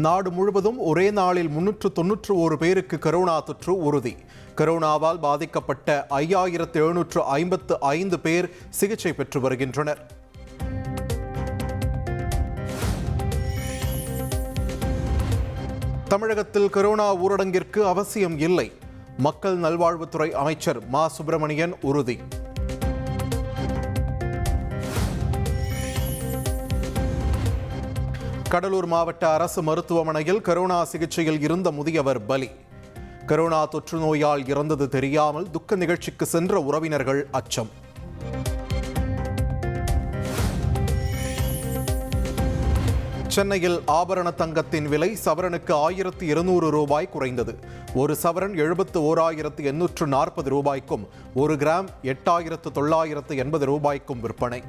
நாடு முழுவதும் ஒரே நாளில் 391 பேருக்கு கரோனா தொற்று உறுதி. கரோனாவால் பாதிக்கப்பட்ட 5755 பேர் சிகிச்சை பெற்று வருகின்றனர். தமிழகத்தில் கரோனா ஊரடங்கிற்கு அவசியம் இல்லை. மக்கள் நல்வாழ்வுத்துறை அமைச்சர் மா. சுப்பிரமணியன் உறுதி. கடலூர் மாவட்ட அரசு மருத்துவமனையில் கரோனா சிகிச்சையில் இருந்த முதியவர் பலி. கரோனா தொற்று நோயால் இறந்தது தெரியாமல் துக்க நிகழ்ச்சிக்கு சென்ற உறவினர்கள் அச்சம். சென்னையில் ஆபரண தங்கத்தின் விலை சவரனுக்கு 1200 ரூபாய் குறைந்தது. ஒரு சவரன் 71,840 ரூபாய்க்கும் 1 கிராம் 8,980 ரூபாய்க்கும் விற்பனை.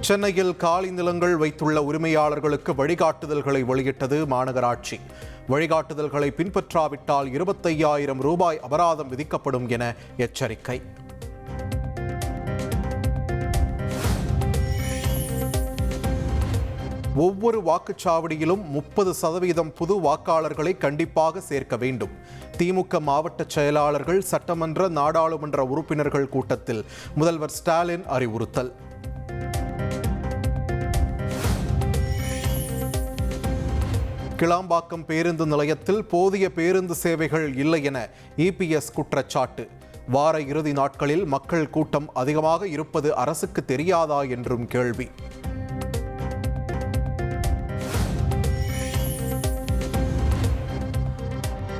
சென்னையில் காலி நிலங்கள் வைத்துள்ள உரிமையாளர்களுக்கு வழிகாட்டுதல்களை வெளியிட்டது மாநகராட்சி. வழிகாட்டுதல்களை பின்பற்றாவிட்டால் 25,000 ரூபாய் அபராதம் விதிக்கப்படும் என எச்சரிக்கை. ஒவ்வொரு வாக்குச்சாவடியிலும் 30% புது வாக்காளர்களை கண்டிப்பாக சேர்க்க வேண்டும். திமுக மாவட்ட செயலாளர்கள், சட்டமன்ற, நாடாளுமன்ற உறுப்பினர்கள் கூட்டத்தில் முதல்வர் ஸ்டாலின் அறிவுறுத்தல். கிளாம்பாக்கம் பேருந்து நிலையத்தில் போதிய பேருந்து சேவைகள் இல்லை என இபிஎஸ் குற்றச்சாட்டு. வார இறுதி நாட்களில் மக்கள் கூட்டம் அதிகமாக இருப்பது அரசுக்கு தெரியாதா என்றும் கேள்வி.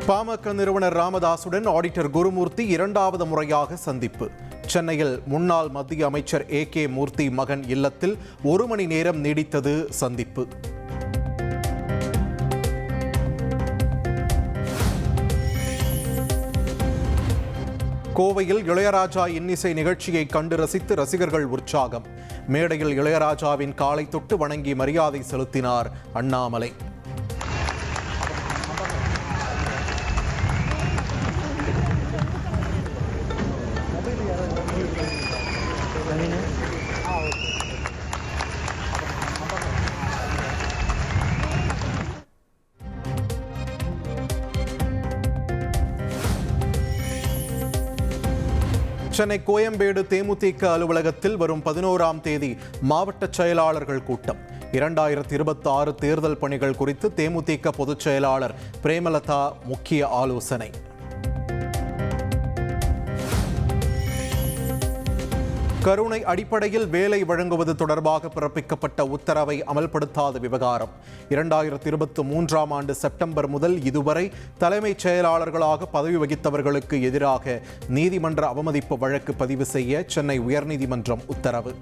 பாமக நிறுவனர் ராமதாசுடன் ஆடிட்டர் குருமூர்த்தி 2வது முறையாக சந்திப்பு. சென்னையில் முன்னாள் மத்திய அமைச்சர் AK மூர்த்தி மகன் இல்லத்தில் 1 மணி நேரம் நீடித்தது சந்திப்பு. கோவையில் இளையராஜா இன்னிசை நிகழ்ச்சியை கண்டு ரசித்து ரசிகர்கள் உற்சாகம். மேடையில் இளையராஜாவின் காலை தொட்டு வணங்கி மரியாதை செலுத்தினார் அண்ணாமலை. சென்னை கோயம்பேடு தேமுதிக அலுவலகத்தில் வரும் 11ஆம் தேதி மாவட்ட செயலாளர்கள் கூட்டம். 2026 தேர்தல் பணிகள் குறித்து தேமுதிக பொதுச் செயலாளர் பிரேமலதா முக்கிய ஆலோசனை. கருணை அடிப்படையில் வேலை வழங்குவது தொடர்பாக பிறப்பிக்கப்பட்ட உத்தரவை அமல்படுத்தாத விவகாரம். 2023ஆம் ஆண்டு செப்டம்பர் முதல் இதுவரை தலைமைச் செயலாளர்களாக பதவி வகித்தவர்களுக்கு எதிராக நீதிமன்ற அவமதிப்பு வழக்கு பதிவு செய்ய சென்னை உயர்நீதிமன்றம் உத்தரவு.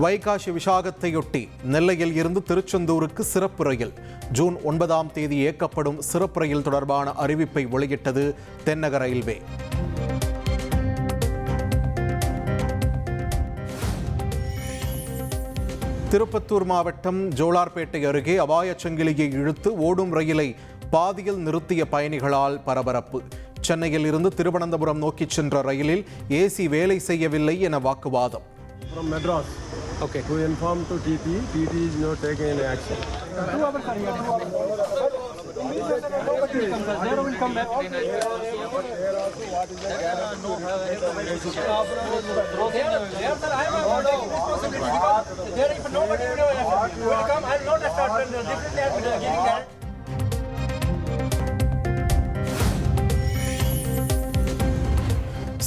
வைகாசி விசாகத்தையொட்டி நெல்லையில் இருந்து திருச்செந்தூருக்கு சிறப்பு ரயில். ஜூன் 9ஆம் தேதி இயக்கப்படும் சிறப்பு ரயில் தொடர்பான அறிவிப்பை வெளியிட்டது தென்னக ரயில்வே. திருப்பத்தூர் மாவட்டம் ஜோலார்பேட்டை அருகே அபாயச் சங்கிலியை இழுத்து ஓடும் ரயிலை பாதியில் நிறுத்திய பயணிகளால் பரபரப்பு. சென்னையில் இருந்து திருவனந்தபுரம் நோக்கி சென்ற ரயிலில் ஏசி வேலை செய்யவில்லை என வாக்குவாதம். From Madras. Okay. We informed to TT. TT is not taking any action.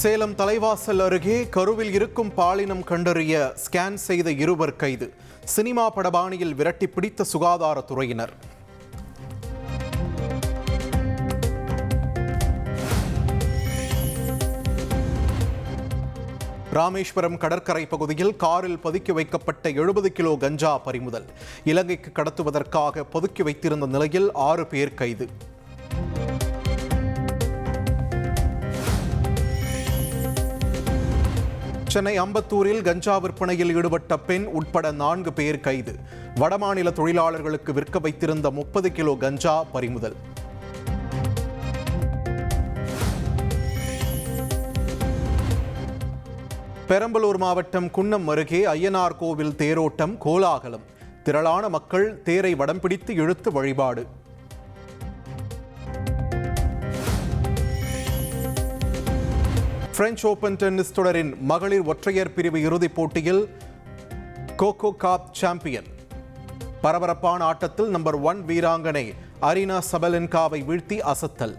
Salem தலைவாசல் அருகே கருவில் இருக்கும் பாலினம் கண்டறிய ஸ்கேன் செய்த 2 கைது. சினிமா படபாணியில் விரட்டி பிடித்த சுகாதாரத்துறையினர். ராமேஸ்வரம் கடற்கரை பகுதியில் காரில் பதுக்கி வைக்கப்பட்ட 70 கிலோ கஞ்சா பறிமுதல். இலங்கைக்கு கடத்துவதற்காக பதுக்கி வைத்திருந்த நிலையில் 6 பேர் கைது. சென்னை அம்பத்தூரில் கஞ்சா விற்பனையில் ஈடுபட்ட பெண் உட்பட 4 பேர் கைது. வடமாநில தொழிலாளர்களுக்கு விற்க வைத்திருந்த 30 கிலோ கஞ்சா பறிமுதல். பெரம்பலூர் மாவட்டம் குன்னம் அருகே ஐயனார் கோவில் தேரோட்டம் கோலாகலம். திரளான மக்கள் தேரை வடம் பிடித்து இழுத்து வழிபாடு. பிரெஞ்சு ஓபன் டென்னிஸ் தொடரின் மகளிர் ஒற்றையர் பிரிவு இறுதிப் போட்டியில் கோகோ காப் சாம்பியன். பரபரப்பான ஆட்டத்தில் நம்பர் 1 வீராங்கனை அரினா சபலென்காவை வீழ்த்தி அசத்தல்.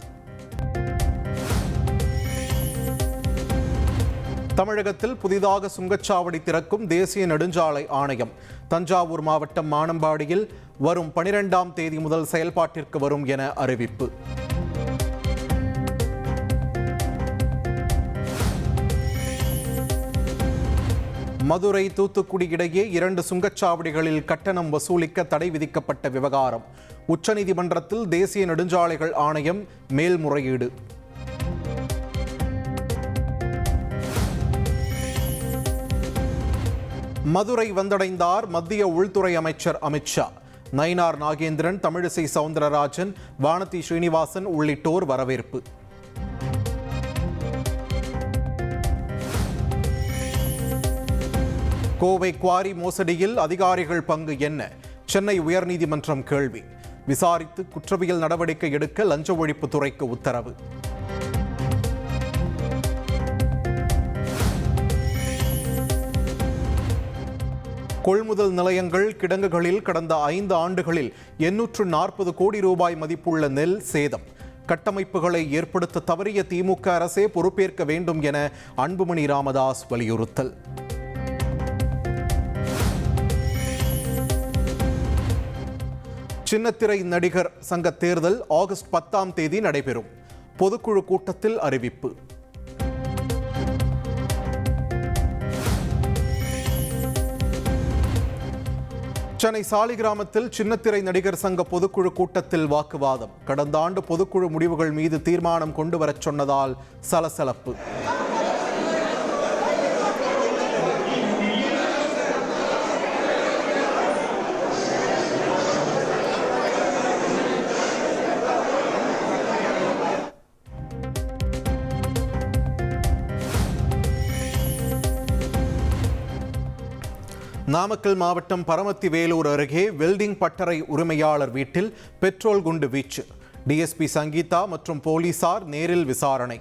தமிழகத்தில் புதிதாக சுங்கச்சாவடி திறக்கும் தேசிய நெடுஞ்சாலை ஆணையம். தஞ்சாவூர் மாவட்டம் மானம்பாடியில் வரும் 12ஆம் தேதி முதல் செயல்பாட்டிற்கு வரும் என அறிவிப்பு. மதுரை தூத்துக்குடி இடையே 2 சுங்கச்சாவடிகளில் கட்டணம் வசூலிக்க தடை விதிக்கப்பட்ட விவகாரம். உச்சநீதிமன்றத்தில் தேசிய நெடுஞ்சாலைகள் ஆணையம் மேல்முறையீடு. மதுரை வந்தடைந்தார் மத்திய உள்துறை அமைச்சர் அமித்ஷா. நயினார் நாகேந்திரன், தமிழிசை சவுந்தரராஜன், வானதி ஸ்ரீனிவாசன் உள்ளிட்டோர் வரவேற்பு. கோவை குவாரி மோசடியில் அதிகாரிகள் பங்கு என்ன? சென்னை உயர்நீதிமன்றம் கேள்வி. விசாரித்து குற்றவியல் நடவடிக்கை எடுக்க லஞ்ச ஒழிப்புத்துறைக்கு உத்தரவு. கொள்முதல் நிலையங்கள் கிடங்குகளில் கடந்த 5 ஆண்டுகளில் 840 கோடி ரூபாய் மதிப்புள்ள நெல் சேதம். கட்டமைப்புகளை ஏற்படுத்த தவறிய திமுக அரசே பொறுப்பேற்க வேண்டும் என அன்புமணி ராமதாஸ் வலியுறுத்தல். சின்னத்திரை நடிகர் சங்க தேர்தல் ஆகஸ்ட் 10ஆம் தேதி நடைபெறும். பொதுக்குழு கூட்டத்தில் அறிவிப்பு. சென்னை சாலிகிராமத்தில் சின்னத்திரை நடிகர் சங்க பொதுக்குழு கூட்டத்தில் வாக்குவாதம். கடந்த ஆண்டு பொதுக்குழு முடிவுகள் மீது தீர்மானம் கொண்டு வரச் சொன்னதால் சலசலப்பு. நாமக்கல் மாவட்டம் பரமத்தி வேலூர் அருகே வெல்டிங் பட்டறை உரிமையாளர் வீட்டில் பெட்ரோல் குண்டு வீச்சு. டிஎஸ்பி சங்கீதா மற்றும் போலீசார் நேரில் விசாரணை.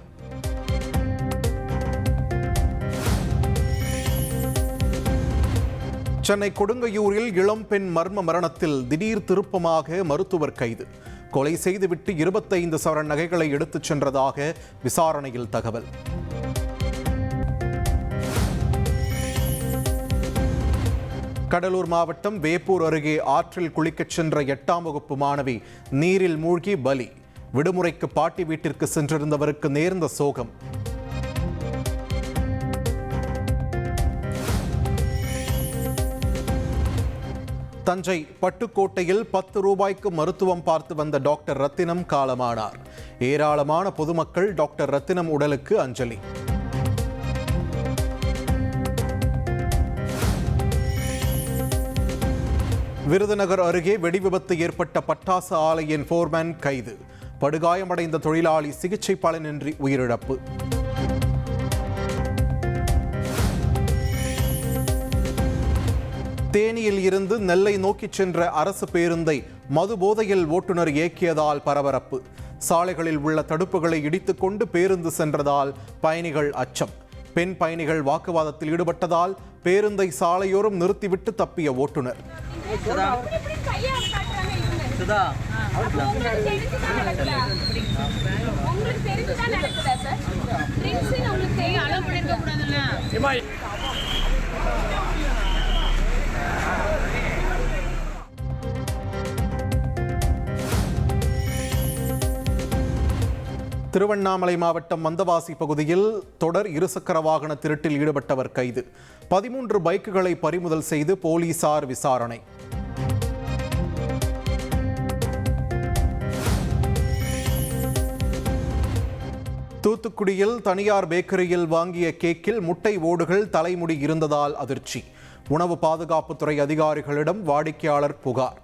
சென்னை கொடுங்கையூரில் இளம்பெண் மர்ம மரணத்தில் திடீர் திருப்பமாக மருத்துவர் கைது. கொலை செய்துவிட்டு 25 சவரன் நகைகளை எடுத்துச் சென்றதாக விசாரணையில் தகவல். கடலூர் மாவட்டம் வேப்பூர் அருகே ஆற்றில் குளிக்கச் சென்ற 8ஆம் வகுப்பு மாணவி நீரில் மூழ்கி பலி. விடுமுறைக்கு பாட்டி வீட்டிற்கு சென்றிருந்தவருக்கு நேர்ந்த சோகம். தஞ்சை பட்டுக்கோட்டையில் 10 ரூபாய்க்கு மருத்துவம் பார்த்து வந்த டாக்டர் ரத்தினம் காலமானார். ஏராளமான பொதுமக்கள் டாக்டர் ரத்தினம் உடலுக்கு அஞ்சலி. விருதுநகர் அருகே வெடிவிபத்து ஏற்பட்ட பட்டாசு ஆலையின் போர்மேன் கைது. படுகாயமடைந்த தொழிலாளி சிகிச்சை பலனின்றி உயிரிழப்பு. தேனியில் இருந்து நெல்லை நோக்கிச் சென்ற அரசு பேருந்தை மது போதையில் ஓட்டுநர் இயக்கியதால் பரபரப்பு. சாலைகளில் உள்ள தடுப்புகளை இடித்துக்கொண்டு பேருந்து சென்றதால் பயணிகள் அச்சம். பெண் பயணிகள் வாக்குவாதத்தில் ஈடுபட்டதால் பேருந்தை சாலையோரம் நிறுத்திவிட்டு தப்பிய ஓட்டுநர். திருவண்ணாமலை மாவட்டம் மந்தவாசி பகுதியில் தொடர் இருசக்கர வாகன திருட்டில் ஈடுபட்டவர் கைது. 13 பைக்குகளை பறிமுதல் செய்து போலீசார் விசாரணை. தூத்துக்குடியில் தனியார் பேக்கரியில் வாங்கிய கேக்கில் முட்டை ஓடுகள் தலைமுடி இருந்ததால் அதிர்ச்சி. உணவு பாதுகாப்புத்துறை அதிகாரிகளிடம் வாடிக்கையாளர் புகார்.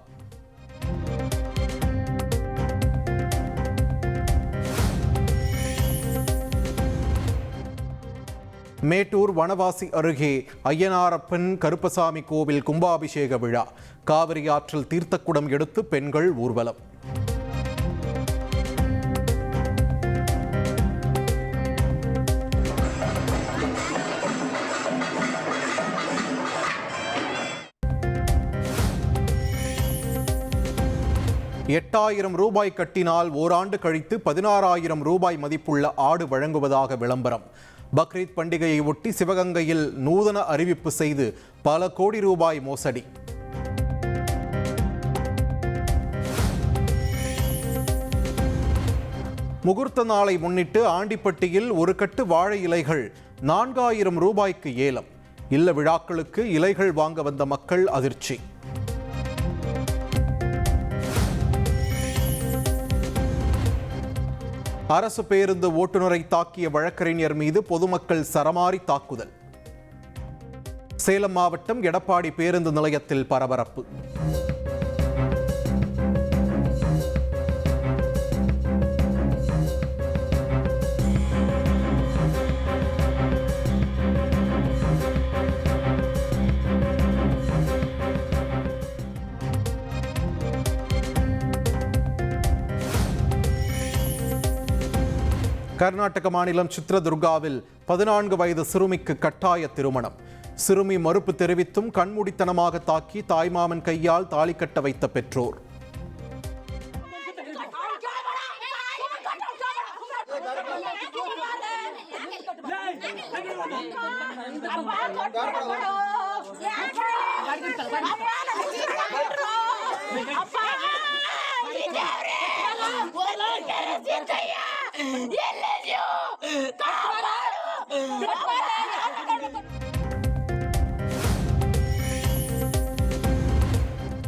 மேட்டூர் வனவாசி அருகே ஐயனாரப்பன் கருப்பசாமி கோவில் கும்பாபிஷேக விழா. காவிரி ஆற்றில் தீர்த்தக்குடம் எடுத்து பெண்கள் ஊர்வலம். ₹8,000 கட்டினால் ஓராண்டு கழித்து ₹16,000 மதிப்புள்ள ஆடு வழங்குவதாக விளம்பரம். பக்ரீத் பண்டிகையை ஒட்டி சிவகங்கையில் நூதன அறிவிப்பு செய்து பல கோடி ரூபாய் மோசடி. முகூர்த்த நாளை முன்னிட்டு ஆண்டிப்பட்டியில் ஒரு கட்டு வாழை இலைகள் ₹4,000 ஏலம். இல்ல விழாக்களுக்கு இலைகள் வாங்க வந்த மக்கள் அதிர்ச்சி. அரசு பேருந்து ஓட்டுநரை தாக்கிய வழக்கறிஞர் மீது பொதுமக்கள் சரமாரி தாக்குதல். சேலம் மாவட்டம் எடப்பாடி பேருந்து நிலையத்தில் பரபரப்பு. கர்நாடக மாநிலம் சித்ரதுர்காவில் 14 வயது சிறுமிக்கு கட்டாய திருமணம். சிறுமி மறுப்பு தெரிவித்தும் கண்மூடித்தனமாக தாக்கி தாய்மாமன் கையால் தாலி கட்ட வைத்த பெற்றோர்.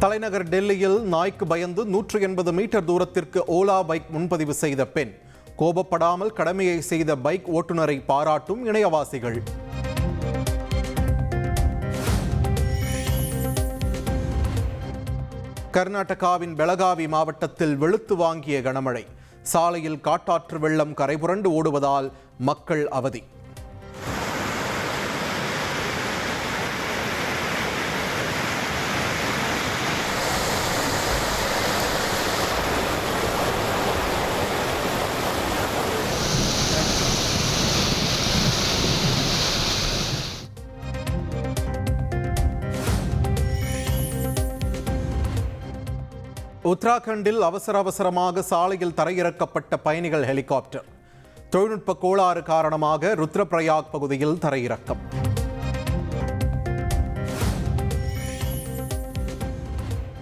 தலைநகர் டெல்லியில் நாய்க்கு பயந்து 180 மீட்டர் தூரத்திற்கு ஓலா பைக் முன்பதிவு செய்த பெண். கோபப்படாமல் கடமையை செய்த பைக் ஓட்டுநரை பாராட்டும் இணையவாசிகள். கர்நாடகாவின் பெலகாவி மாவட்டத்தில் வெளுத்து வாங்கிய கனமழை. சாலையில் காட்டாற்று வெள்ளம் கரைபுரண்டு ஓடுவதால் மக்கள் அவதி. உத்தராகண்டில் அவசரமாக சாலையில் தரையிறக்கப்பட்ட பயணிகள் ஹெலிகாப்டர். தொழில்நுட்ப கோளாறு காரணமாக ருத்ரபிரயாக் பகுதியில் தரையிறக்கம்.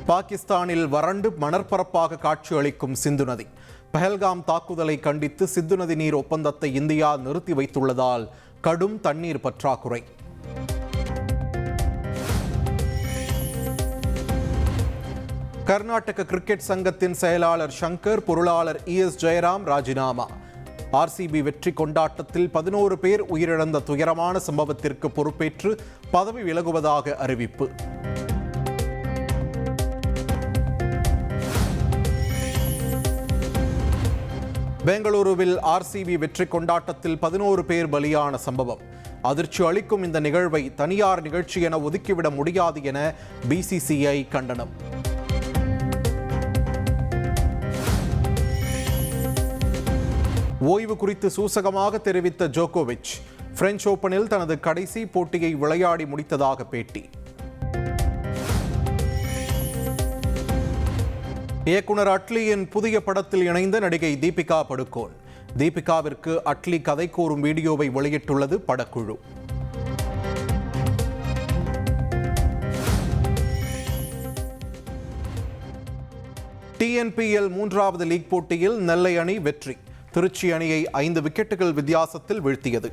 பாகிஸ்தானில் வறண்டு மணற்பரப்பாக காட்சியளிக்கும் சிந்து நதி. பஹல்காம் தாக்குதலை கண்டித்து சிந்து நதி நீர் ஒப்பந்தத்தை இந்தியா நிறுத்தி வைத்துள்ளதால் கடும் தண்ணீர் பற்றாக்குறை. கர்நாடக கிரிக்கெட் சங்கத்தின் செயலாளர் சங்கர், பொருளாளர் ES ஜெயராம் ராஜினாமா. RCB வெற்றி கொண்டாட்டத்தில் 11 பேர் உயிரிழந்த துயரமான சம்பவத்திற்கு பொறுப்பேற்று பதவி விலகுவதாக அறிவிப்பு. பெங்களூருவில் RCB வெற்றி கொண்டாட்டத்தில் 11 பேர் பலியான சம்பவம். அதிர்ச்சி அளிக்கும் இந்த நிகழ்வை தனியார் நிகழ்ச்சி என ஒதுக்கிவிட முடியாது என BCCI கண்டனம். ஓய்வு குறித்து சூசகமாக தெரிவித்த ஜோகோவிச், பிரெஞ்சு ஓபனில் தனது கடைசி போட்டியை விளையாடி முடித்ததாக பேட்டி. இயக்குனர் அட்லியின் புதிய படத்தில் இணைந்த நடிகை தீபிகா படுகோன். தீபிகாவிற்கு அட்லி கதை கூறும் வீடியோவை வெளியிட்டுள்ளது படக்குழு. TNPL 3வது லீக் போட்டியில் நெல்லை அணி வெற்றி. திருச்சி அணியை 5 விக்கெட்டுகள் வித்தியாசத்தில் வீழ்த்தியது.